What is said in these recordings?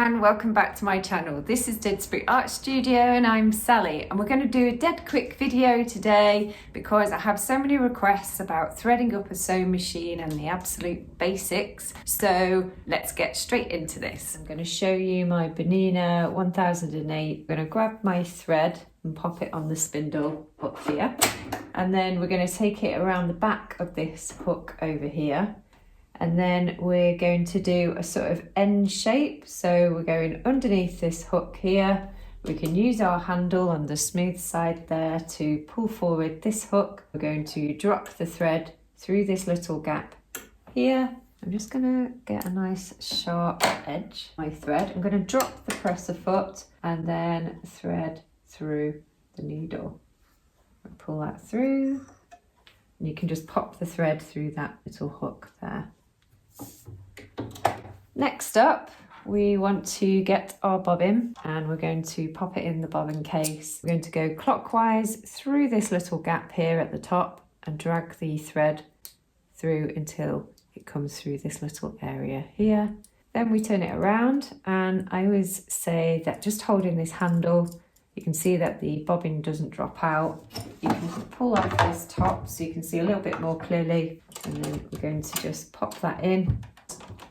and welcome back to my channel. This is Didsbury Art Studio and I'm Sally, and we're going to do a dead quick video today because I have so many requests about threading up a sewing machine and the absolute basics. So let's get straight into this. I'm going to show you my BERNINA 1008. I'm going to grab my thread and pop it on the spindle up here, and then we're going to take it around the back of this hook over here. And then we're going to do a sort of end shape. So we're going underneath this hook here. We can use our handle on the smooth side there to pull forward this hook. We're going to drop the thread through this little gap here. I'm just going to get a nice sharp edge my thread. I'm going to drop the presser foot and then thread through the needle. Pull that through, and you can just pop the thread through that little hook there. Next up, we want to get our bobbin, and we're going to pop it in the bobbin case. We're going to go clockwise through this little gap here at the top and drag the thread through until it comes through this little area here. Then we turn it around, and I always say that just holding this handle, you can see that the bobbin doesn't drop out. You can pull off this top so you can see a little bit more clearly, and then we're going to just pop that in.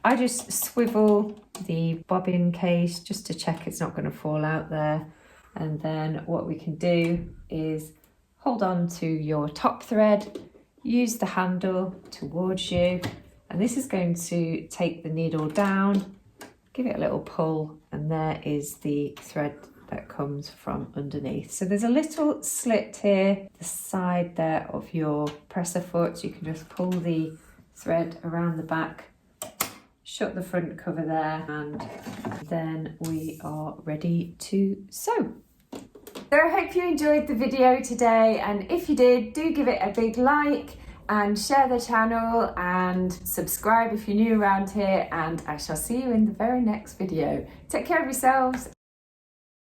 I just swivel the bobbin case just to check it's not going to fall out there. And then what we can do is hold on to your top thread, use the handle towards you, and this is going to take the needle down, give it a little pull, and there is the thread that comes from underneath. So there's a little slit here, the side there of your presser foot. So you can just pull the thread around the back, shut the front cover there, and then we are ready to sew. So I hope you enjoyed the video today, and if you did, do give it a big like and share the channel and subscribe if you're new around here, and I shall see you in the very next video. Take care of yourselves.